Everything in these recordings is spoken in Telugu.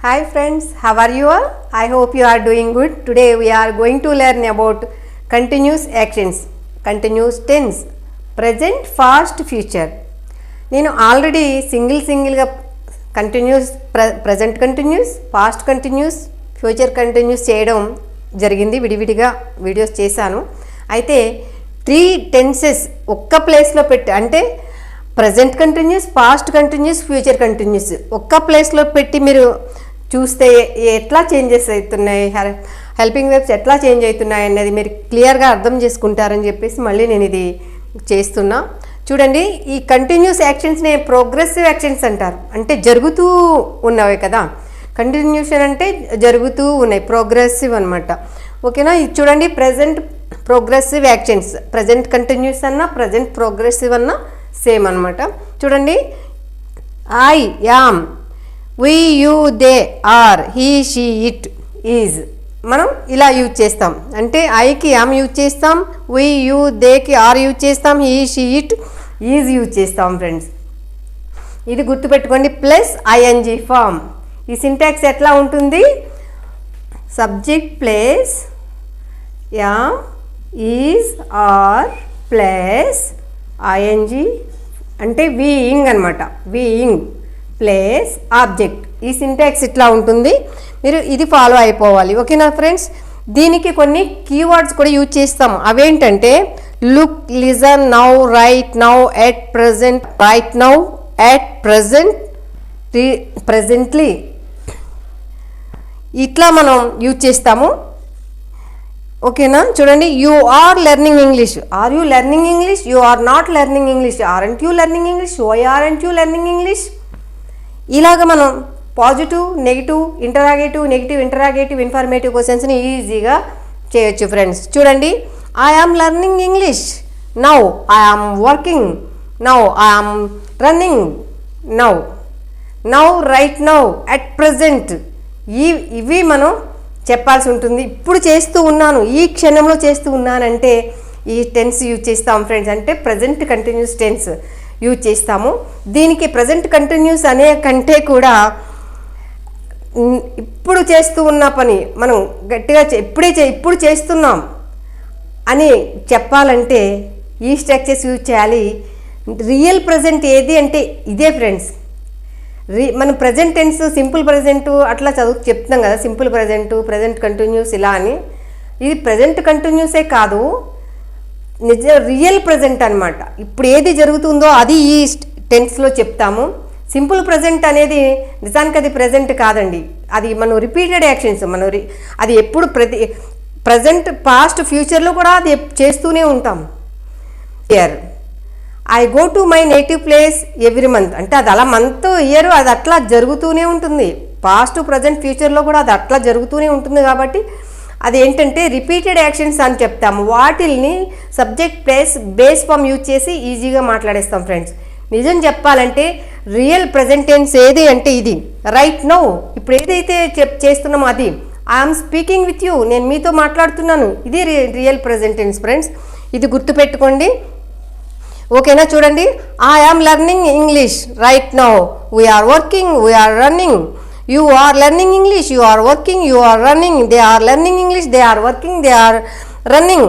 Hi friends, how are you all? I hope you are doing good. Today we are going to learn about continuous actions, continuous tense, present, past, future. నేను ఆల్రెడీ సింగిల్గా continuous present continuous, past continuous, future continuous చేయడం జరిగింది. విడివిడిగా వీడియోస్ చేశాను. అయితే 3 టెన్సెస్ ఒక్క ప్లేస్లో పెట్టి, అంటే present continuous, past continuous, future continuous ఒక్క ప్లేస్లో పెట్టి మీరు చూస్తే ఎట్లా చేంజెస్ అవుతున్నాయి, హెల్పింగ్ వెబ్స్ ఎట్లా చేంజ్ అవుతున్నాయి అనేది మీరు క్లియర్గా అర్థం చేసుకుంటారని చెప్పేసి మళ్ళీ నేను ఇది చేస్తున్నా. చూడండి, ఈ కంటిన్యూస్ యాక్షన్స్ని ప్రోగ్రెసివ్ యాక్షన్స్ అంటారు. అంటే జరుగుతూ ఉన్నవి కదా, కంటిన్యూషన్ అంటే జరుగుతూ ఉన్నాయి, ప్రోగ్రెసివ్ అనమాట. ఓకేనా? ఇది చూడండి, present progressive actions, present continuous అన్నా ప్రజెంట్ ప్రోగ్రెసివ్ అన్నా సేమ్ అనమాట. చూడండి, I am, we you they are, he she it is, మనం ఇలా యూజ్ చేస్తాం. అంటే ఐకి యామ్ యూజ్ చేస్తాం, వి యూ దేకి ఆర్ యూజ్ చేస్తాం, he she it is use చేస్తాం ఫ్రెండ్స్. ఇది గుర్తుపెట్టుకోండి. Plus ING form. ఈ సింటాక్స్ ఎట్లా ఉంటుంది? Subject plus am, is, are plus ING అంటే వీయింగ్ అనమాట. V ing plus object. ఈ సింటాక్స్ ఇట్లా ఉంటుంది. మీరు ఇది ఫాలో అయిపోవాలి. ఓకేనా ఫ్రెండ్స్? దీనికి కొన్ని కీవర్డ్స్ కూడా యూజ్ చేస్తాం. అవేంటంటే look, listen, now, right now, at present, right now, at present, presently, ఇట్లా మనం యూజ్ చేస్తాము. ఓకేనా? చూడండి, you are learning English, are you learning English, you are not learning English, aren't you learning English, why aren't you learning English. ఇలాగ మనం positive, negative, negative interrogative, informative క్వశ్చన్స్ని ఈజీగా చేయొచ్చు ఫ్రెండ్స్. చూడండి, I am learning English, now I am working, now I am running, now, now, right now, at present, ఇవి మనం చెప్పాల్సి ఉంటుంది. ఇప్పుడు చేస్తూ ఉన్నాను, ఈ క్షణంలో చేస్తూ ఉన్నానంటే ఈ టెన్స్ యూజ్ చేస్తాం ఫ్రెండ్స్. అంటే ప్రజెంట్ కంటిన్యూస్ టెన్స్ యూజ్ చేస్తాము. దీనికి ప్రజెంట్ కంటిన్యూస్ అనే కంటే కూడా ఇప్పుడు చేస్తూ ఉన్న పని మనం గట్టిగా ఇప్పుడు చేస్తున్నాం అని చెప్పాలంటే ఈ స్ట్రక్చర్స్ యూజ్ చేయాలి. రియల్ ప్రజెంట్ ఏది అంటే ఇదే ఫ్రెండ్స్. మనం ప్రజెంట్ టెన్స్, సింపుల్ ప్రజెంట్ అట్లా చెప్తున్నాం కదా, సింపుల్ ప్రజెంట్, ప్రజెంట్ కంటిన్యూస్ ఇలా అని. ఇది ప్రజెంట్ కంటిన్యూసే కాదు, రియల్ ప్రజెంట్ అనమాట. ఇప్పుడు ఏది జరుగుతుందో అది ఈ టెన్స్లో చెప్తాము. సింపుల్ ప్రజెంట్ అనేది నిజానికి అది ప్రజెంట్ కాదండి, అది మనం రిపీటెడ్ యాక్షన్స్. అది ఎప్పుడు ప్రజెంట్, పాస్ట్, ఫ్యూచర్లో కూడా అది చేస్తూనే ఉంటాం. Year, I go to my native place every month, అంటే అది అలా మంత్, ఇయర్ అది అట్లా జరుగుతూనే ఉంటుంది. పాస్ట్, ప్రజెంట్, ఫ్యూచర్లో కూడా అది అట్లా జరుగుతూనే ఉంటుంది. కాబట్టి అది ఏంటంటే రిపీటెడ్ యాక్షన్స్ అని చెప్తాము. వాటిల్ని subject plus base form use చేసి ఈజీగా మాట్లాడేస్తాం ఫ్రెండ్స్. నిజం చెప్పాలంటే రియల్ ప్రజెంట్ టెన్స్ ఏది అంటే ఇది. రైట్ నౌ, ఇప్పుడు ఏదైతే చేస్తున్నామో అది. ఐఎమ్ స్పీకింగ్ విత్ యూ, నేను మీతో మాట్లాడుతున్నాను, ఇది రియల్ ప్రజెంట్ టెన్స్ ఫ్రెండ్స్. ఇది గుర్తుపెట్టుకోండి. ఓకేనా? చూడండి, I am learning English right now, we are working, we are running, you are learning English, you are working, you are running, they are learning English, they are working, they are running.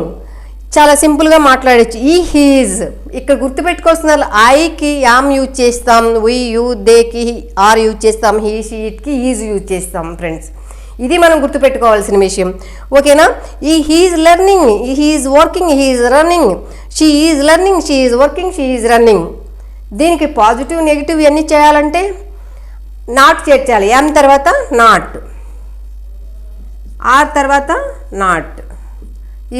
చాలా సింపుల్గా మాట్లాడచ్చు. ఈ హీజ్ ఇక్కడ గుర్తుపెట్టుకోవాల్సిన, ఐకి యామ్ యూజ్ చేస్తాం, వి యూ దేకి ఆర్ యూజ్ చేస్తాం, హీ షీ ఇట్కి ఈజ్ యూజ్ చేస్తాం ఫ్రెండ్స్. ఇది మనం గుర్తుపెట్టుకోవాల్సిన విషయం. ఓకేనా? ఈ he is learning, he is working, he is running, she is learning, she is working, she is running. దీనికి పాజిటివ్, నెగిటివ్ ఇవన్నీ చేయాలంటే నాట్ చేర్చాలి. ఎం తర్వాత నాట్, ఆర్ తర్వాత నాట్,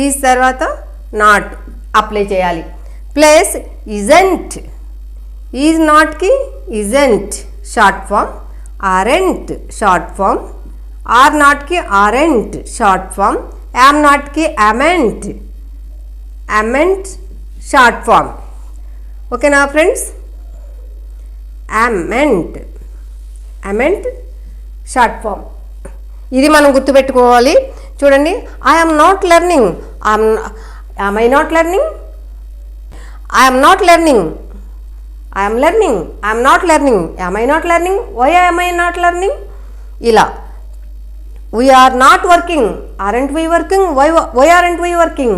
ఈజ్ తర్వాత నాట్ అప్లై చేయాలి. ప్లస్ ఇజంట్, ఈజ్ నాట్కి isn't short form, aren't short form, are నాట్కి ఆరెంట్ షార్ట్ ఫామ్, యామ్ నాట్కి అమెంట్, అమెంట్ షార్ట్ ఫామ్. ఓకేనా friends? Amn't, amn't short form. ఇది మనం గుర్తుపెట్టుకోవాలి. చూడండి, I'm not learning, I'm I not learning, I'm not learning, I'm learning, I'm not learning, am I not learning, why am I not learning, ఇలా we are not working, aren't we working, why aren't we working,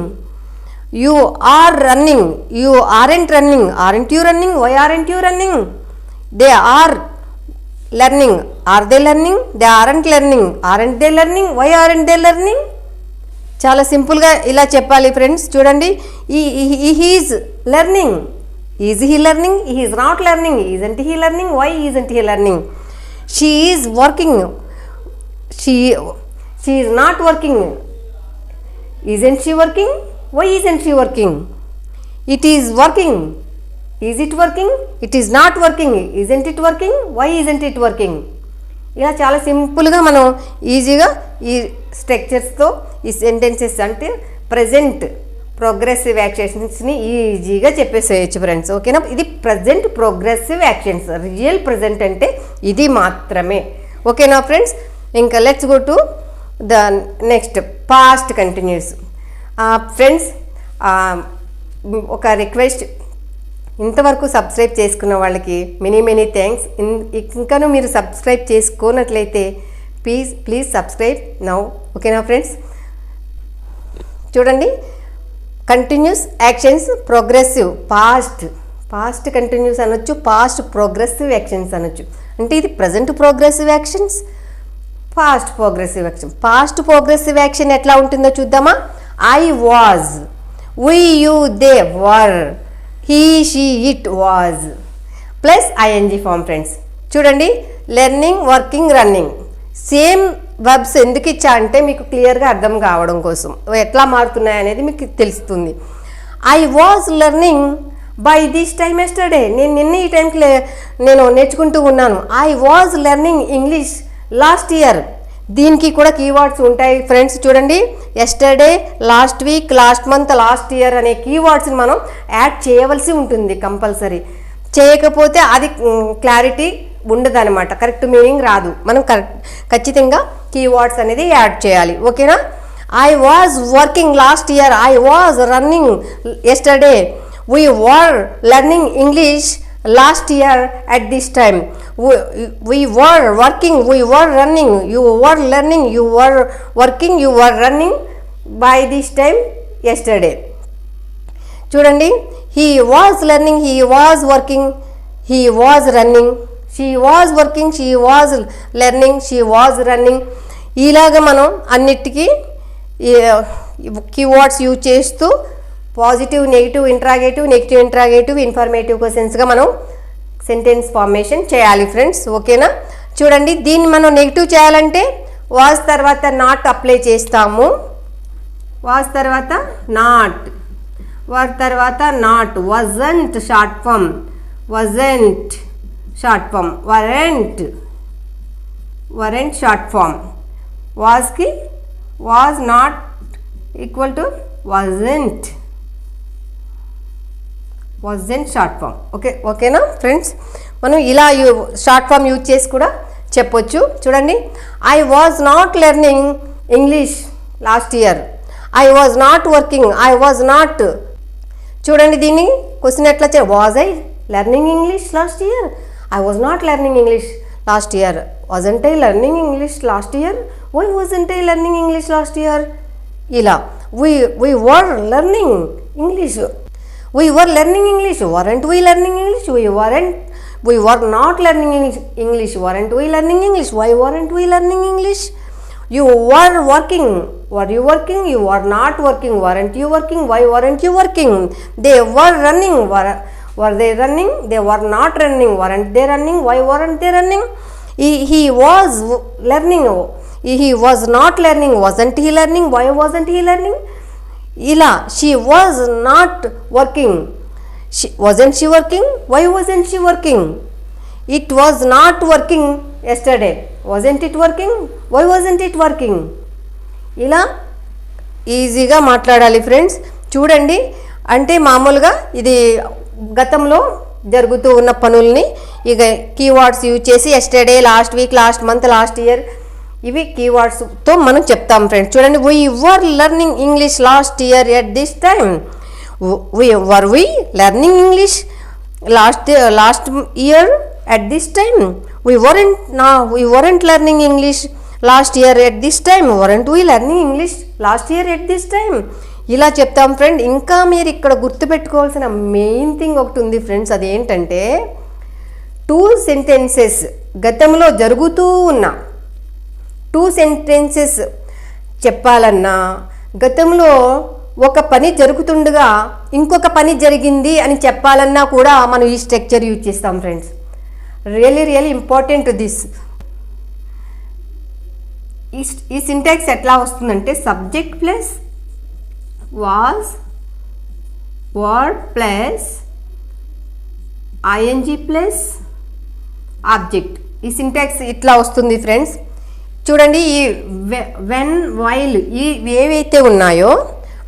you are running, you aren't running, aren't you running, why aren't you running, they are learning, are they learning, they aren't learning, aren't they learning, why aren't they learning. చాలా సింపుల్గా ఇలా చెప్పాలి ఫ్రెండ్స్. చూడండి, he is learning, is he learning, he is not learning, isn't he learning, why isn't he learning, she is working, she is not working, isn't she working, why isn't she working, it is working, is it working, it is not working, isn't it working, why isn't it working. ఇలా చాలా సింపుల్గా మనం ఈజీగా ఈ స్ట్రక్చర్స్తో ఈ సెంటెన్సెస్ అంటే ప్రజెంట్ ప్రోగ్రెసివ్ యాక్షన్స్ని ఈజీగా చెప్పేసేయచ్చు ఫ్రెండ్స్. ఓకేనా, ఇది present progressive actions, real present అంటే ఇది మాత్రమే. ఓకేనా ఫ్రెండ్స్, ఇంకా let's go to the next past continuous. Friends, ఒక రిక్వెస్ట్, ఇంతవరకు సబ్స్క్రైబ్ చేసుకున్న వాళ్ళకి మెనీ థ్యాంక్స్. ఇంకాను మీరు సబ్స్క్రైబ్ చేసుకోనట్లయితే ప్లీజ్ సబ్స్క్రైబ్ నౌ. ఓకేనా ఫ్రెండ్స్, చూడండి, continuous actions, progressive, past continuous అనొచ్చు, పాస్ట్ ప్రోగ్రెసివ్ యాక్షన్స్ అనొచ్చు. అంటే ఇది present progressive actions, past progressive action. Past progressive action ఎట్లా ఉంటుందో చూద్దామా. I was, we you they were, he she it was plus ING form friends. చూడండి, learning, working, running same verbs ఎందుకు ఇచ్చా అంటే మీకు క్లియర్గా అర్థం కావడం కోసం, ఎట్లా మారుతున్నాయి అనేది మీకు తెలుస్తుంది. I was learning by this time yesterday, నేను నిన్న ఈ టైంకి నేను నేర్చుకుంటూ ఉన్నాను. I was learning English last year. దీనికి కూడా కీవర్డ్స్ ఉంటాయి ఫ్రెండ్స్. చూడండి, yesterday, last week, last month, last year అనే కీవర్డ్స్ని మనం యాడ్ చేయవలసి ఉంటుంది కంపల్సరీ. చేయకపోతే అది క్లారిటీ ఉండదన్నమాట, కరెక్ట్ మీనింగ్ రాదు. మనం ఖచ్చితంగా కీవర్డ్స్ అనేది యాడ్ చేయాలి. ఓకేనా. I was working last year, I was running yesterday, we were learning English last year at this time, we were working, we were running, you were learning, you were working, you were running by this time yesterday. చూడండి, he was learning, he was working, he was running, she was working, she was learning, she was running. ఇలాగా మనం అన్నిటికీ కీవర్డ్స్ యూజ్ చేస్తూ positive, negative, interrogative, negative interrogative, informative క్వశ్చన్స్గా మనం సెంటెన్స్ ఫార్మేషన్ చేయాలి ఫ్రెండ్స్. ఓకేనా. చూడండి, దీన్ని మనం నెగిటివ్ చేయాలంటే వాజ్ తర్వాత నాట్ అప్లై చేస్తాము. వాజ్ తర్వాత నాట్, వాజ్ తర్వాత not, wasn't short form, wasn't short form, weren't short form. వాజ్కి was not equal to wasn't short form. ఓకేనా ఫ్రెండ్స్, మనం ఇలా షార్ట్ ఫామ్ యూజ్ చేసి కూడా చెప్పొచ్చు. చూడండి, I was not learning English last year, I was not working, I was not. చూడండి, దీన్ని క్వశ్చన్ ఎట్లా was I learning English last year, I was not learning English last year, wasn't I learning English last year, why wasn't I learning English last year. ఇలా we were learning English, we were learning English, weren't we learning English, we were not learning English, weren't we learning English, why weren't we learning English. You were working, were you working, you were not working, weren't you working, why weren't you working. They were running, were they running, they were not running, weren't they running, why weren't they running. He was learning, he was not learning, wasn't he learning, why wasn't he learning. ఇలా she was not working, wasn't she working, why wasn't she working. It was not working yesterday, wasn't it working, why wasn't it working. ఇలా ఈజీగా మాట్లాడాలి ఫ్రెండ్స్. చూడండి, అంటే మామూలుగా ఇది గతంలో జరుగుతూ ఉన్న పనుల్ని ఇక కీవర్డ్స్ యూజ్ చేసి yesterday, last week, last month, last year ఇవి కీవర్డ్స్తో మనం చెప్తాం ఫ్రెండ్స్. చూడండి, we were learning English last year at this time, were we learning English last year at this time, we weren't learning English last year at this time. Weren't we learning English last year at this time? ఇలా చెప్తాం ఫ్రెండ్. ఇంకా మీరు ఇక్కడ గుర్తుపెట్టుకోవాల్సిన మెయిన్ థింగ్ ఒకటి ఉంది ఫ్రెండ్స్. అదేంటంటే 2 సెంటెన్సెస్ గతంలో జరుగుతూ ఉన్న 2 సెంటెన్సెస్ చెప్పాలన్నా, గతంలో ఒక పని జరుగుతుండగా ఇంకొక పని జరిగింది అని చెప్పాలన్నా కూడా మనం ఈ స్ట్రక్చర్ యూజ్ చేస్తాం ఫ్రెండ్స్. Really important this. ఈ సింటాక్స్ ఎట్లా వస్తుందంటే subject plus was, word plus ING plus object. ఈ సింటాక్స్ ఇట్లా వస్తుంది ఫ్రెండ్స్. చూడండి, ఈ వెన్, వైల్ ఏవైతే ఉన్నాయో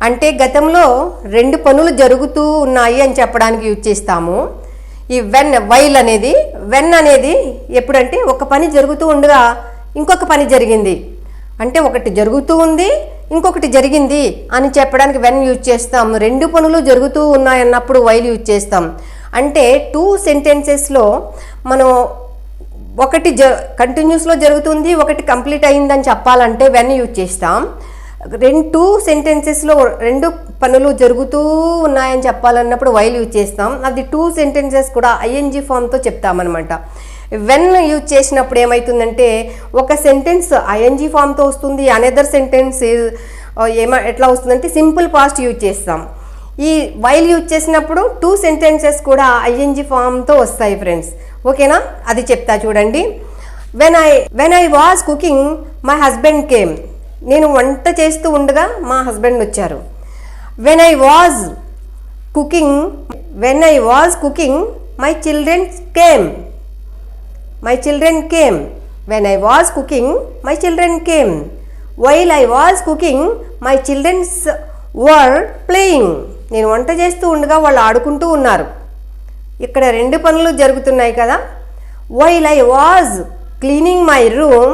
అంటే గతంలో 2 పనులు జరుగుతూ ఉన్నాయి అని చెప్పడానికి యూజ్ చేస్తాము. ఈ వైల్ అనేది, వెన్ అనేది ఎప్పుడంటే ఒక పని జరుగుతూ ఉండగా ఇంకొక పని జరిగింది అంటే ఒకటి జరుగుతూ ఉంది ఇంకొకటి జరిగింది అని చెప్పడానికి వెన్ యూజ్ చేస్తాం. 2 పనులు జరుగుతూ ఉన్నాయన్నప్పుడు వైల్ యూజ్ చేస్తాం. అంటే 2 సెంటెన్సెస్లో మనం ఒకటి కంటిన్యూస్లో జరుగుతుంది, ఒకటి కంప్లీట్ అయిందని చెప్పాలంటే వెన్ యూజ్ చేస్తాం. 2 సెంటెన్సెస్లో 2 పనులు జరుగుతూ ఉన్నాయని చెప్పాలన్నప్పుడు వైల్ యూజ్ చేస్తాం. అది 2 సెంటెన్సెస్ కూడా ఐఎన్జీ ఫామ్తో చెప్తామన్నమాట. వెన్ యూజ్ చేసినప్పుడు ఏమవుతుందంటే ఒక సెంటెన్స్ ఐఎన్జీ ఫామ్తో వస్తుంది, అనదర్ సెంటెన్స్ ఎట్లా వస్తుందంటే సింపుల్ పాస్ట్ యూజ్ చేస్తాం. ఈ వైల్ యూజ్ చేసినప్పుడు 2 సెంటెన్సెస్ కూడా ఐఎన్జీ ఫామ్తో వస్తాయి ఫ్రెండ్స్. ఓకేనా? అది చెప్తా చూడండి. When I was cooking my husband came. నేను వంట చేస్తూ ఉండగా మా హస్బెండ్ వచ్చారు. When I was cooking my children came. My children came. When I was cooking, my children came. While I was cooking, my children were playing. నేను వంట చేస్తూ ఉండగా వాళ్ళు ఆడుకుంటూ ఉన్నారు. ఇక్కడ 2 పనులు జరుగుతున్నాయి కదా. While I was cleaning my room,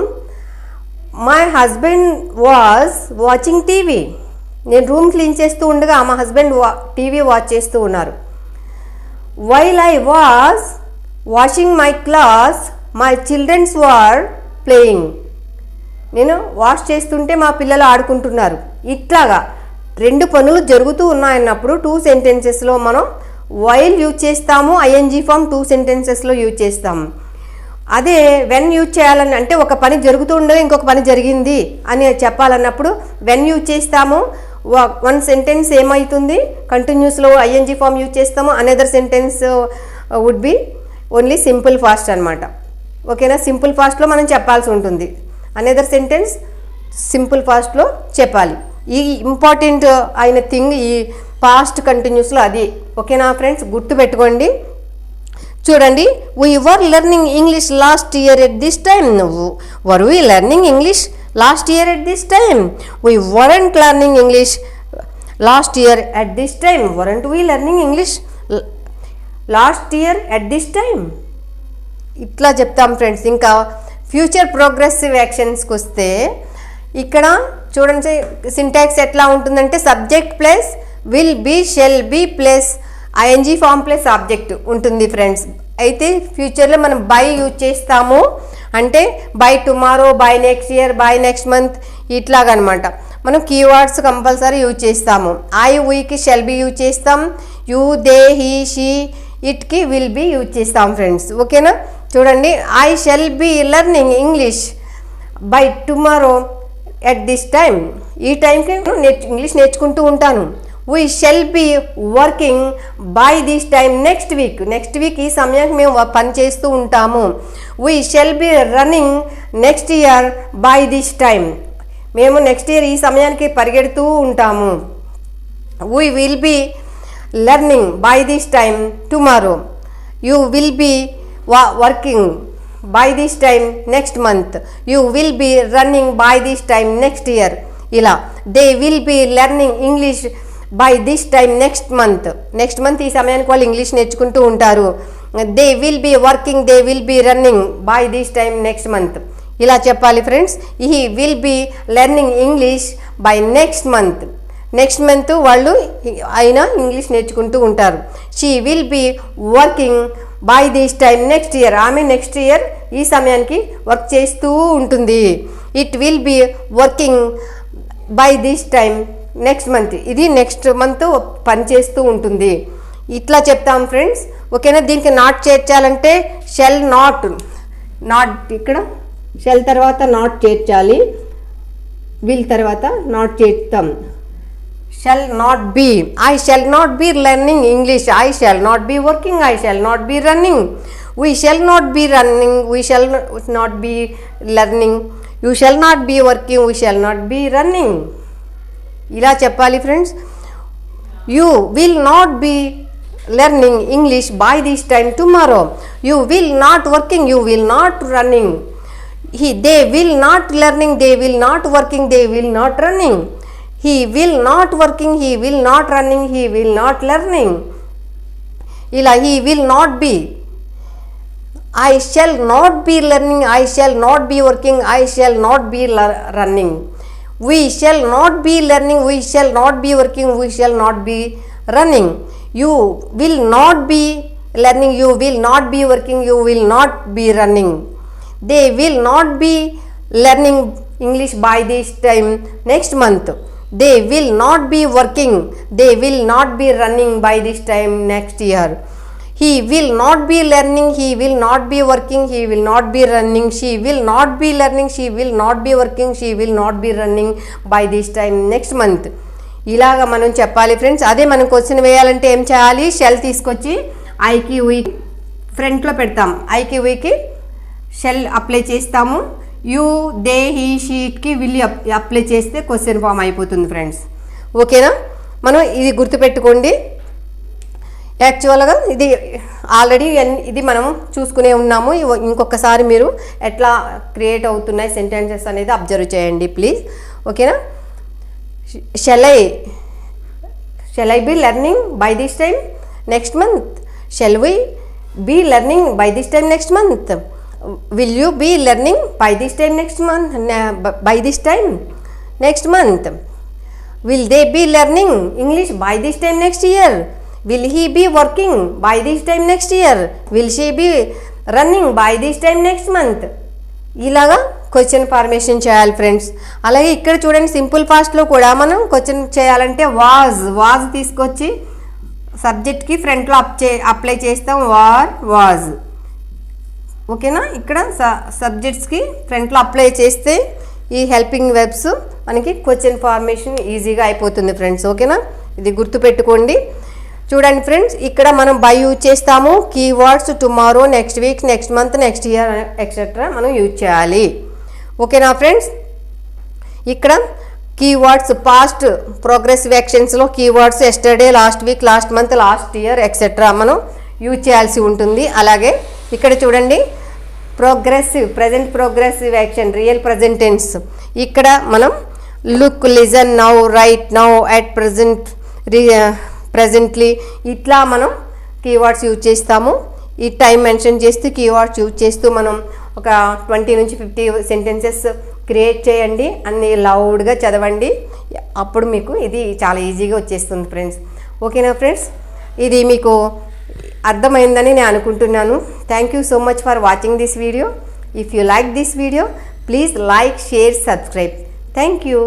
my husband was watching TV. నేను రూమ్ క్లీన్ చేస్తూ ఉండగా మా హస్బెండ్ టీవీ వాచ్ చేస్తూ ఉన్నారు. While I was washing my clothes, my children were playing. నేను వాష్ చేస్తుంటే మా పిల్లలు ఆడుకుంటున్నారు. ఇట్లాగా 2 పనులు జరుగుతూ ఉన్నాయన్నప్పుడు 2 సెంటెన్సెస్లో మనం వైల్ యూజ్ చేస్తాము, ఐఎన్జీ ఫామ్ 2 సెంటెన్సెస్లో యూజ్ చేస్తాము. అదే వెన్ యూజ్ చేయాలని అంటే ఒక పని జరుగుతూ ఉండగా ఇంకొక పని జరిగింది అని చెప్పాలన్నప్పుడు వెన్ యూజ్ చేస్తాము. 1 సెంటెన్స్ ఏమవుతుంది కంటిన్యూస్లో ఐఎన్జీ ఫామ్ యూజ్ చేస్తాము, another sentence would be only simple past అనమాట. ఓకేనా? సింపుల్ ఫాస్ట్లో మనం చెప్పాల్సి ఉంటుంది, అనదర్ సెంటెన్స్ సింపుల్ ఫాస్ట్లో చెప్పాలి. ఈ ఇంపార్టెంట్ అయిన థింగ్ ఈ పాస్ట్ కంటిన్యూస్లో అది. ఓకేనా ఫ్రెండ్స్? గుర్తుపెట్టుకోండి. చూడండి, we were learning English last year at this time. Were we learning English last year at this time? We weren't learning English last year at this time. Weren't we learning English last year at this time. ఇట్లా చెప్తాం ఫ్రెండ్స్. ఇంకా ఫ్యూచర్ ప్రోగ్రెసివ్ యాక్షన్స్కి వస్తే ఇక్కడ చూడండి సింటాక్స్ ఎట్లా ఉంటుందంటే subject plus will be, shall be plus ING form plus object ఉంటుంది ఫ్రెండ్స్. అయితే ఫ్యూచర్లో మనం బై యూజ్ చేస్తాము. అంటే by tomorrow, by next year, by next month ఇట్లాగనమాట. మనం కీవర్డ్స్ కంపల్సరీ యూజ్ చేస్తాము. ఐ, వీకి షెల్ బీ యూజ్ చేస్తాం. యూ, దే, హీ, షీ, ఇట్కి విల్ బీ యూజ్ చేస్తాం ఫ్రెండ్స్. ఓకేనా? చూడండి, I shall be learning English by tomorrow at this time. ఈ టైంకి ఇంగ్లీష్ నేర్చుకుంటూ ఉంటాను. We shall be working by this time next week. Next week ఈ సమయానికి మేము పని చేస్తూ ఉంటాము. We shall be running next year by this time. మేము నెక్స్ట్ ఇయర్ ఈ సమయానికి పరిగెడుతూ ఉంటాము. We will be learning by this time tomorrow. You will be working by this time next month. You will be running by this time next year. ఇలా they will be learning English by this time next month. Next month ఈ సమయానికి వాళ్ళు ఇంగ్లీష్ నేర్చుకుంటూ ఉంటారు. they will be working, they will be running by this time next month. ఇలా చెప్పాలి friends. he will be learning English by next month. Next month వాళ్ళు అయినా ఇంగ్లీష్ నేర్చుకుంటూ ఉంటారు. She will be working by this time next year. ఆమె నెక్స్ట్ ఇయర్ ఈ సమయానికి వర్క్ చేస్తూ ఉంటుంది. It will be working by this time next month. ఇది నెక్స్ట్ మంత్ పని చేస్తూ ఉంటుంది. ఇట్లా చెప్తాం ఫ్రెండ్స్. ఓకేనా. దీనికి నాట్ చేర్చాలంటే షెల్ నాట్ ఇక్కడ షెల్ తర్వాత నాట్ చేర్చాలి. విల్ తర్వాత not చేర్తాం. Shell not be, I shall not be learning English, I shall not be working, I shall not be running, we shall not be running, we shall not be learning, you shall not be working, we shall not be running. ఇలా చెప్పాలి friends. You will not be learning English by this time tomorrow. You will not working, you will not running. They will not learning, they will not working, they will not running. He will not working, he will not running, he will not learning. Ila he will not be. I shall not be learning, I shall not be working, I shall not be running. We shall not be learning, we shall not be working, we shall not be running. You will not be learning, you will not be working, you will not be running. They will not be learning English by this time next month. They will not be working, they will not be running by this time next year. He will not be learning, he will not be working, he will not be running. She will not be learning, she will not be working, she will not be running by this time next month. ఇలాగా మనం చెప్పాలి ఫ్రెండ్స్. అదే మనం క్వశ్చన్ వేయాలంటే ఏం చేయాలి? షెల్ తీసుకొచ్చి ఐకి వీ ఫ్రంట్లో పెడతాం. ఐకి వీకి షెల్ అప్లై చేస్తాము. యూ దే హీ షీట్కి విల్ అప్లై చేస్తే క్వశ్చన్ ఫామ్ అయిపోతుంది ఫ్రెండ్స్. ఓకేనా. మనం ఇది గుర్తుపెట్టుకోండి. యాక్చువల్గా ఇది ఆల్రెడీ ఇది మనం చూసుకునే ఉన్నాము. ఇంకొకసారి మీరు ఎట్లా క్రియేట్ అవుతున్నాయి సెంటెన్సెస్ అనేది అబ్జర్వ్ చేయండి ప్లీజ్. ఓకేనా. Shall I be learning by this time next month? Shall we be learning by this time next month? Will you be learning by this time next month? By this time next month? Will they be learning English by this time next year? Will he be working by this time next year? Will she be running by this time next month? ఇలాగా క్వశ్చన్ ఫార్మేషన్ చేయాలి ఫ్రెండ్స్. అలాగే ఇక్కడ చూడండి సింపుల్ ఫాస్ట్లో కూడా మనం క్వశ్చన్ చేయాలంటే వాజ్ తీసుకొచ్చి సబ్జెక్ట్కి ఫ్రంట్లో అప్లై చేస్తాం. వాజ్. ఓకేనా. ఇక్కడ సబ్జెక్ట్స్కి ఫ్రంట్లో అప్లై చేస్తే ఈ హెల్పింగ్ వెబ్స్ మనకి క్వశ్చన్ ఫార్మేషన్ ఈజీగా అయిపోతుంది ఫ్రెండ్స్. ఓకేనా. ఇది గుర్తుపెట్టుకోండి. చూడండి ఫ్రెండ్స్, ఇక్కడ మనం బై యూజ్ చేస్తాము. Keywords tomorrow, next week, next month, next year etcetera మనం యూజ్ చేయాలి. ఓకేనా ఫ్రెండ్స్. ఇక్కడ కీవర్డ్స్ పాస్ట్ ప్రోగ్రెసివ్ యాక్షన్స్లో keywords yesterday, last week, last month, last year etcetera మనం యూజ్ చేయాల్సి ఉంటుంది. అలాగే ఇక్కడ చూడండి present progressive action real present tense. ఇక్కడ మనం look, listen, now, right, now, at presently ఇట్లా మనం కీవర్డ్స్ యూజ్ చేస్తాము. ఈ టైం మెన్షన్ చేస్తూ కీవర్డ్స్ యూజ్ చేస్తూ మనం ఒక 20 నుంచి 50 సెంటెన్సెస్ క్రియేట్ చేయండి. అన్ని లౌడ్గా చదవండి. అప్పుడు మీకు ఇది చాలా ఈజీగా వచ్చేస్తుంది ఫ్రెండ్స్. ఓకేనా ఫ్రెండ్స్. ఇది మీకు అర్థమైందని నేను అనుకుంటున్నాను. Thank you so much for watching this video. If you like this video please like, share, subscribe. Thank you.